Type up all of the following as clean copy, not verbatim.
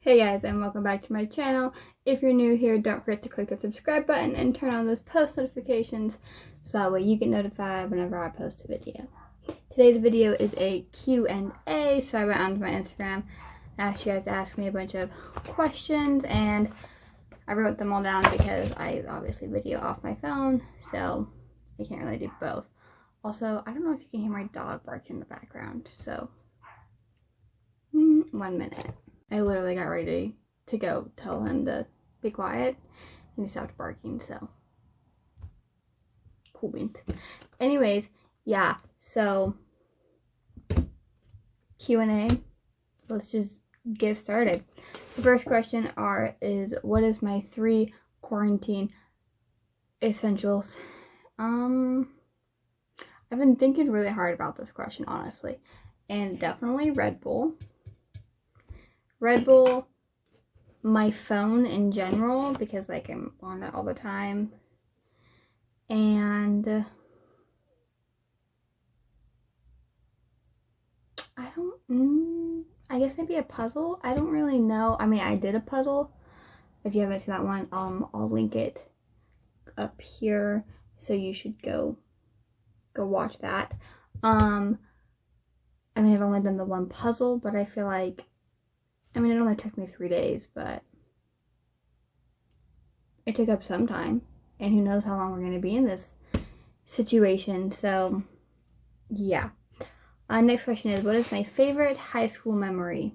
Hey guys, and welcome back to my channel. If you're new here, don't forget to click the subscribe button and turn on those post notifications so that way you get notified whenever I post a video. Today's video is a Q&A, so I went onto my Instagram and asked you guys to ask me a bunch of questions, and I wrote them all down because I obviously video off my phone, so I can't really do both. Also, I don't know if you can hear my dog barking in the background, so 1 minute. I literally got ready to go tell him to be quiet, and he stopped barking, so cool beans. Anyways, yeah, so Q&A, let's just get started. The first question is what is my 3 quarantine essentials? I've been thinking really hard about this question, honestly, and definitely Red Bull, my phone in general, because like I'm on it all the time, and I guess maybe a puzzle. I don't really know. I mean, I did a puzzle. If you haven't seen that one, I'll link it up here, so you should go watch that. I mean, I've only done the one puzzle, but I feel like, I mean, it only took me 3 days, but it took up some time, and who knows how long we're going to be in this situation, so yeah. Next question is, what is my favorite high school memory?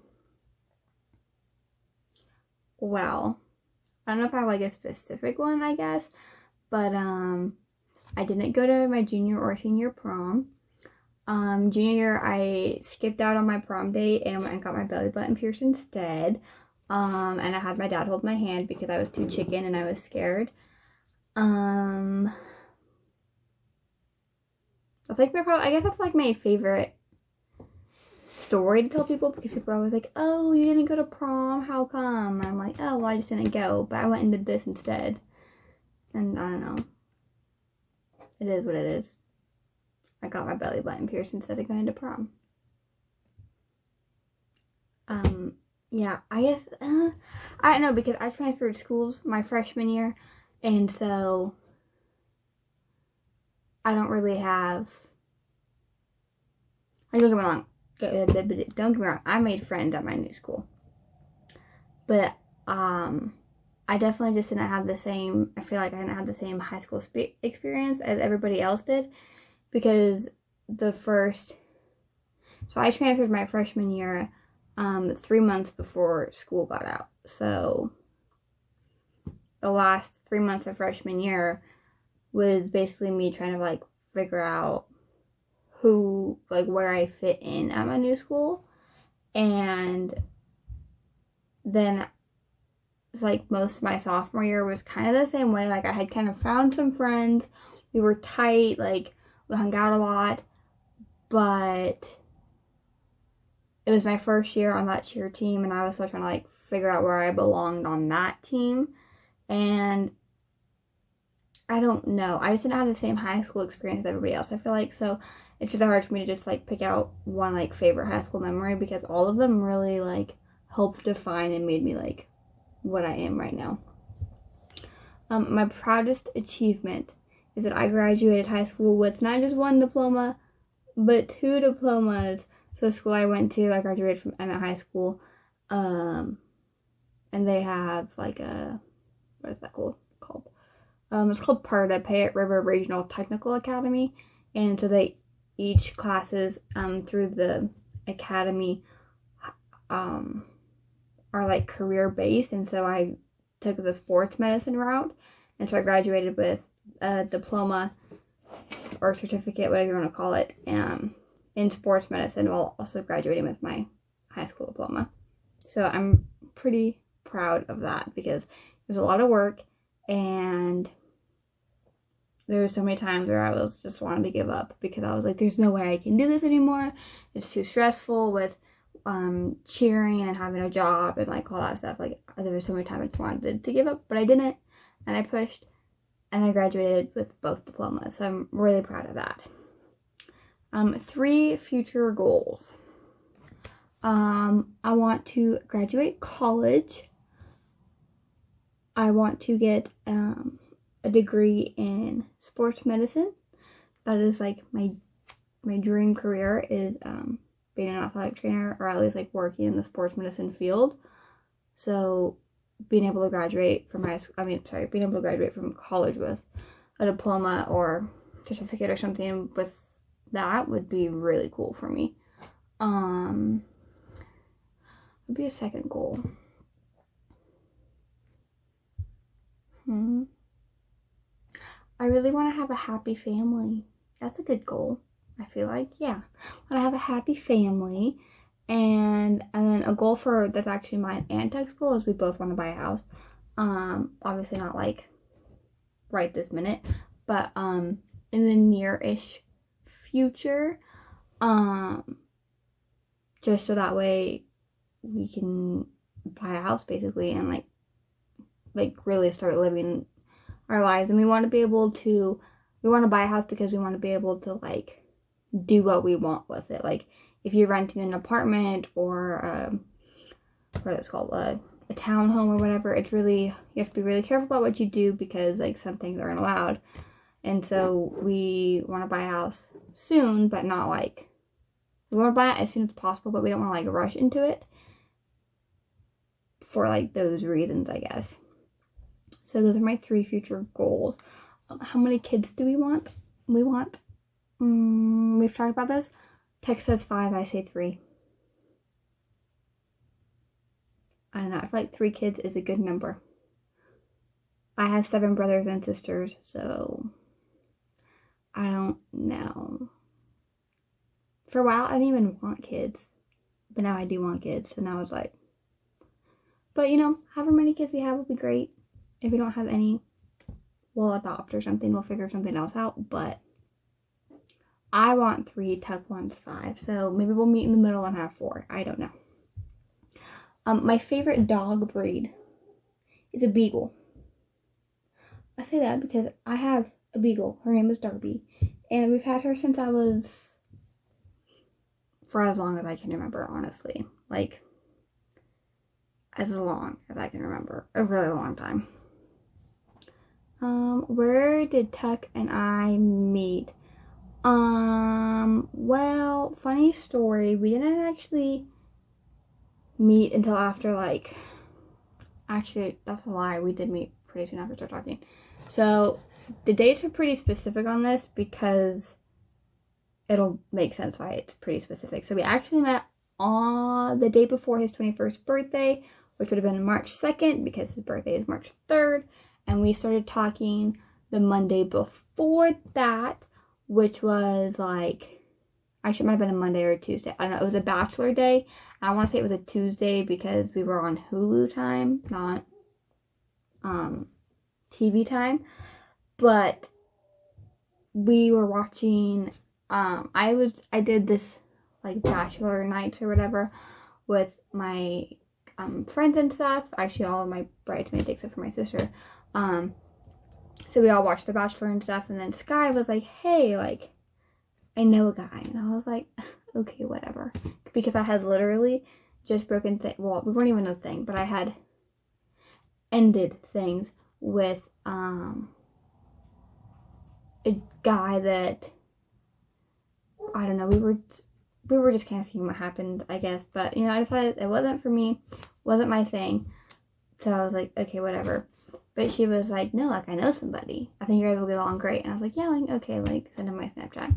Well, I don't know if I have like a specific one, I guess, but I didn't go to my junior or senior prom. Junior year, I skipped out on my prom date and went and got my belly button pierced instead. And I had my dad hold my hand because I was too chicken and I was scared. I guess that's like my favorite story to tell people, because people are always like, oh, you didn't go to prom, how come? I'm like, oh, well, I just didn't go, but I went and did this instead. And I don't know. It is what it is. I got my belly button pierced instead of going to prom. Yeah, I guess, I don't know, because I transferred schools my freshman year, and so I don't really have, like, don't get me wrong, I made friends at my new school, but, I definitely just didn't have the same, I feel like I didn't have the same high school experience as everybody else did, because so I transferred my freshman year 3 months before school got out. So the last 3 months of freshman year was basically me trying to like figure out where I fit in at my new school. And then it's like most of my sophomore year was kind of the same way. Like I had kind of found some friends, we were tight, like we hung out a lot, but it was my first year on that cheer team, and I was still trying to like figure out where I belonged on that team. And I don't know, I just didn't have the same high school experience as everybody else, I feel like, so it's really hard for me to just like pick out one like favorite high school memory, because all of them really like helped define and made me like what I am right now. My proudest achievement is that I graduated high school with not just 1 diploma, but 2 diplomas. So the school I went to, I graduated from Emmett High School, and they have like a, what is that called? It's called PARTA, Payette River Regional Technical Academy, and so they, each classes through the academy are like career based, and so I took the sports medicine route, and so I graduated with a diploma or certificate, whatever you want to call it, in sports medicine, while also graduating with my high school diploma. So I'm pretty proud of that, because it was a lot of work, and there were so many times where I was just wanting to give up, because I was like, there's no way I can do this anymore. It's too stressful with cheering and having a job and like all that stuff. Like there were so many times I wanted to give up, but I didn't, and I pushed, and I graduated with both diplomas, so I'm really proud of that. 3 future goals. I want to graduate college. I want to get a degree in sports medicine. That is like my dream career is being an athletic trainer, or at least like working in the sports medicine field. So being able to graduate from being able to graduate from college with a diploma or certificate or something with that would be really cool for me. Would be a second goal. I really want to have a happy family. That's a good goal. I feel like, yeah. I want to have a happy family. And then a goal that's actually mine and Tech's goal is we both want to buy a house. Obviously not like right this minute, but in the near-ish future. Just so that way we can buy a house basically and like really start living our lives. And we want to buy a house because we want to be able to like do what we want with it. Like if you're renting an apartment or what it's called, a townhome or whatever, it's really, you have to be really careful about what you do because like some things aren't allowed. And so we want to buy a house soon, but not like, we want to buy it as soon as possible, but we don't want to like rush into it for like those reasons, I guess. So those are my 3 future goals. How many kids do we want? We've talked about this. Tex says 5, I say 3. I don't know, I feel like 3 kids is a good number. I have 7 brothers and sisters, so I don't know. For a while, I didn't even want kids, but now I do want kids, so now it's like, but you know, however many kids we have will be great. If we don't have any, we'll adopt or something, we'll figure something else out, but I want 3, Tuck wants 5, so maybe we'll meet in the middle and have 4, I don't know. My favorite dog breed is a beagle. I say that because I have a beagle, her name is Darby, and we've had her since I was, for as long as I can remember, honestly, like, as long as I can remember, a really long time. Where did Tuck and I meet? Well, funny story, we didn't actually meet until after, like, actually, that's a lie, we did meet pretty soon after we started talking. So, the dates are pretty specific on this because it'll make sense why it's pretty specific. So we actually met on the day before his 21st birthday, which would have been March 2nd because his birthday is March 3rd. And we started talking the Monday before that, which was like, actually it might have been a Monday or a Tuesday. I don't know, it was a bachelor day. I want to say it was a Tuesday because we were on Hulu time, not TV time. But we were watching, I did this like bachelor nights or whatever with my friends and stuff. Actually, all of my bridesmaids except for my sister. So we all watched The Bachelor and stuff, and then Sky was like, hey, like, I know a guy. And I was like, okay, whatever. Because I had literally just broken well, we weren't even a thing, but I had ended things with a guy that, I don't know, we were just kind of seeing what happened, I guess, but, you know, I decided it wasn't for me, wasn't my thing, so I was like, okay, whatever. But she was like, no, like, I know somebody, I think you guys will get along great, and I was like, yeah, like, okay, like, send him my Snapchat.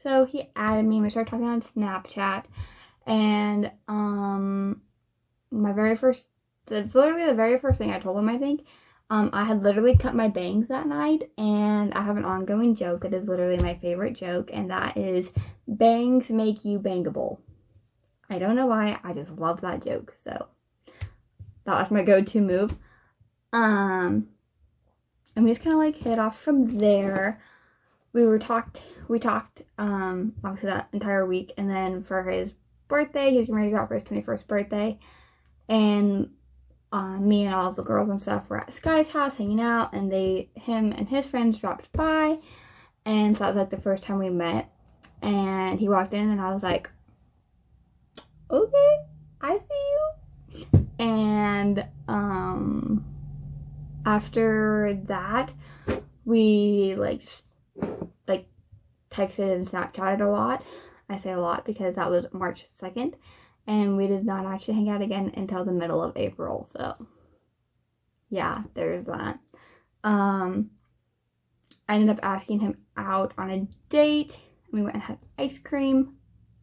So he added me, and we started talking on Snapchat, and, literally the very first thing I told him, I think, I had literally cut my bangs that night, and I have an ongoing joke that is literally my favorite joke, and that is, bangs make you bangable. I don't know why, I just love that joke, so that was my go-to move. And we just kind of like hit off from there. We talked, obviously that entire week, and then for his birthday, he was getting ready to go out for his 21st birthday, and me and all of the girls and stuff were at Sky's house hanging out, and him and his friends dropped by, and so that was like the first time we met, and he walked in, and I was like, okay, I see you. And after that, we like texted and Snapchatted a lot. I say a lot because that was March 2nd, and we did not actually hang out again until the middle of April. So yeah, there's that. I ended up asking him out on a date. We went and had ice cream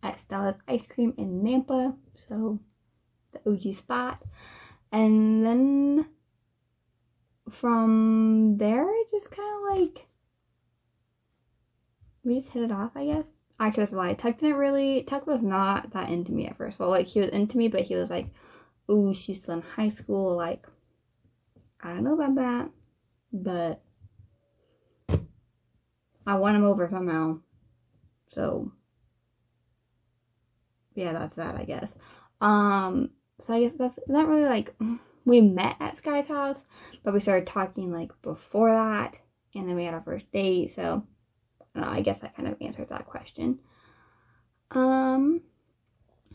at Stella's Ice Cream in Nampa, so the OG spot. And then from there, it just kind of like, we just hit it off, I guess. Actually, that's a lie. Tuck was not that into me at first. Well, like, he was into me, but he was like, ooh, she's still in high school. Like, I don't know about that, but I won him over somehow. So, yeah, that's that, I guess. So I guess that's not really like, we met at Sky's house, but we started talking like before that, and then we had our first date, so I don't know, I guess that kind of answers that question.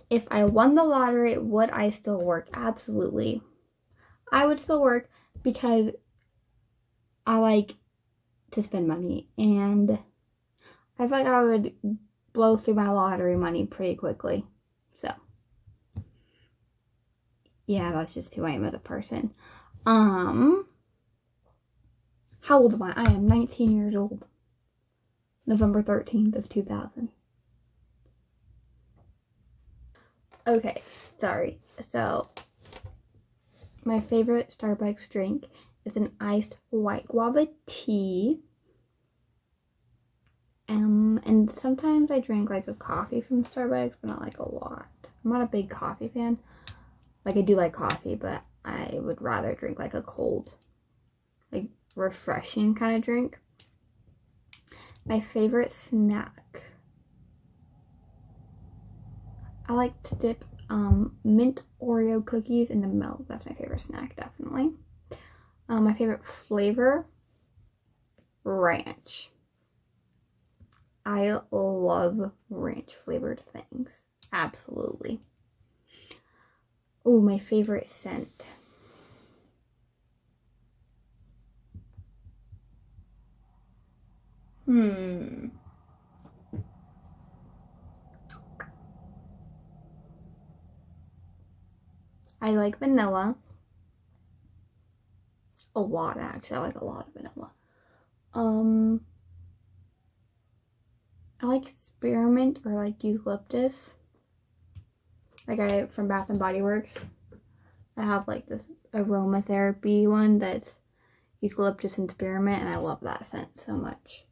If I won the lottery, would I still work? Absolutely. I would still work because I like to spend money, and I feel like I would blow through my lottery money pretty quickly. So yeah, that's just who I am as a person. How old am I? I am 19 years old. November 13th of 2000. Okay, sorry. So, my favorite Starbucks drink is an iced white guava tea. And sometimes I drink like a coffee from Starbucks, but not like a lot. I'm not a big coffee fan. Like, I do like coffee, but I would rather drink like a cold, like refreshing kind of drink. My favorite snack. I like to dip mint Oreo cookies into milk. That's my favorite snack, definitely. My favorite flavor, ranch. I love ranch flavored things. Absolutely. Oh, my favorite scent. I like vanilla. A lot, actually. I like a lot of vanilla. I like spearmint or like eucalyptus. Like from Bath and Body Works. I have like this aromatherapy one that's eucalyptus and spearmint, and I love that scent so much.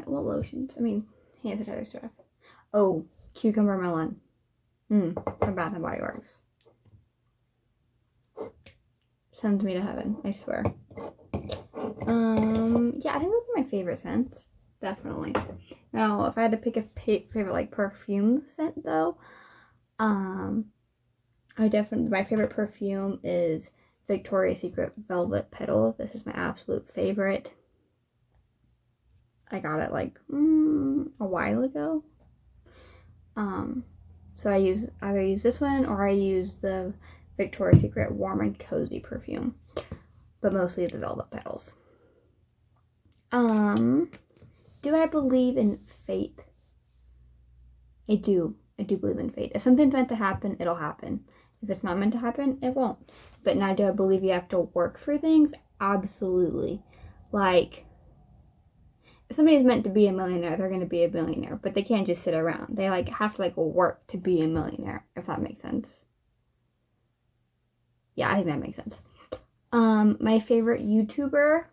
What lotions? I mean, hand sanitizer stuff. Oh, cucumber melon. From Bath and Body Works. Sends me to heaven, I swear. Yeah, I think those are my favorite scents. Definitely. Now, if I had to pick a favorite like perfume scent though, my favorite perfume is Victoria's Secret Velvet Petals. This is my absolute favorite. I got it like a while ago. So I either use this one or I use the Victoria's Secret Warm and Cozy perfume, but mostly the Velvet Petals. Do I believe in fate? I do. I do believe in fate. If something's meant to happen, it'll happen. If it's not meant to happen, it won't. But now, do I believe you have to work for things? Absolutely. Like, if somebody's meant to be a millionaire, they're going to be a billionaire. But they can't just sit around. They, like, have to, like, work to be a millionaire, if that makes sense. Yeah, I think that makes sense. My favorite YouTuber,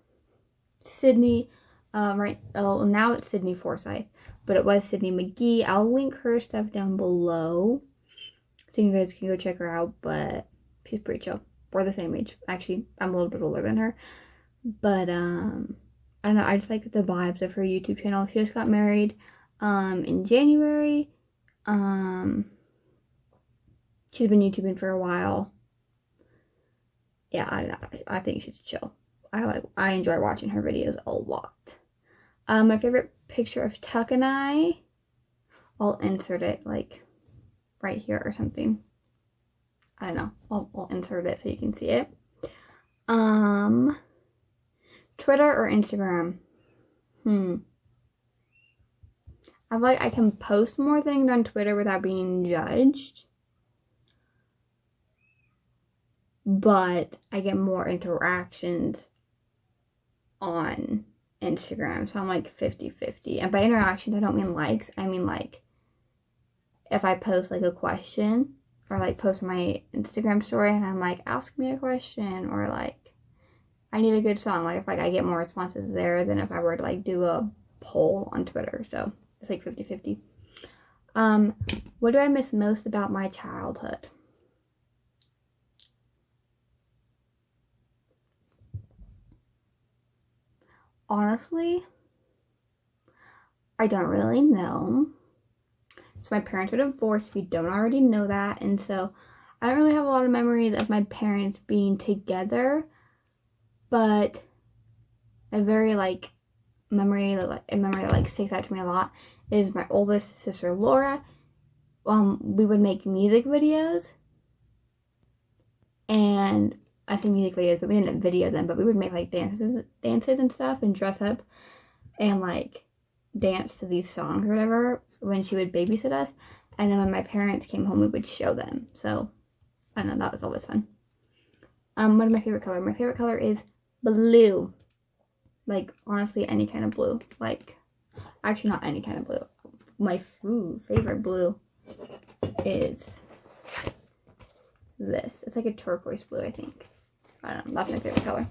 Sydney, now it's Sydney Forsyth, but it was Sydney McGee. I'll link her stuff down below, so you guys can go check her out, but she's pretty chill. We're the same age. Actually, I'm a little bit older than her, but, I don't know, I just like the vibes of her YouTube channel. She just got married, in January. She's been YouTubing for a while. Yeah, I think she's chill. I enjoy watching her videos a lot. My favorite picture of Tuck and I, I'll insert it like right here or something. I don't know. I'll insert it so you can see it. Twitter or Instagram? I feel like I can post more things on Twitter without being judged. But I get more interactions on Instagram. So I'm like 50-50. And by interactions, I don't mean likes. I mean like if I post like a question or like post my Instagram story and I'm like, ask me a question, or like I need a good song. Like if I get more responses there than if I were to like do a poll on Twitter. So it's like 50-50. What do I miss most about my childhood? Honestly, I don't really know. So my parents are divorced, if you don't already know that, and so I don't really have a lot of memories of my parents being together, but a very like memory that sticks out to me a lot is my oldest sister Laura. We would make music videos, and I say music videos, but we didn't video them, but we would make like dances and stuff and dress up and like dance to these songs or whatever when she would babysit us. And then when my parents came home, we would show them. So I don't know, that was always fun. What is my favorite color? My favorite color is blue. Like honestly, any kind of blue. Like actually not any kind of blue. My favorite blue is this. It's like a turquoise blue, I think. I don't know, that's my favorite color.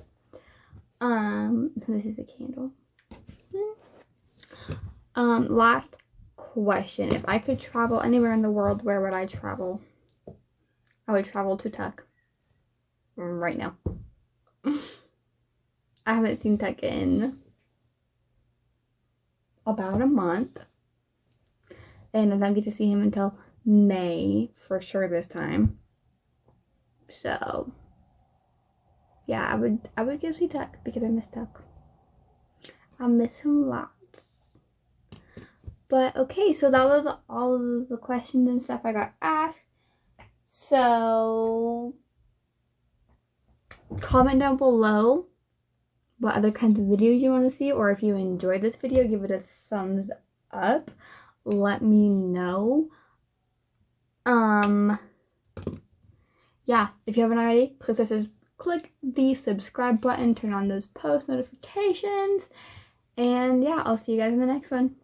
This is a candle. Last question. If I could travel anywhere in the world, where would I travel? I would travel to Tuck. Right now. I haven't seen Tuck in about a month. And I don't get to see him until May for sure this time. So yeah, I would go see Tuck because I miss Tuck. I miss him lots. But okay, so that was all of the questions and stuff I got asked. So comment down below what other kinds of videos you want to see, or if you enjoyed this video, give it a thumbs up. Let me know. Yeah, if you haven't already, click the subscribe button, turn on those post notifications, and yeah, I'll see you guys in the next one.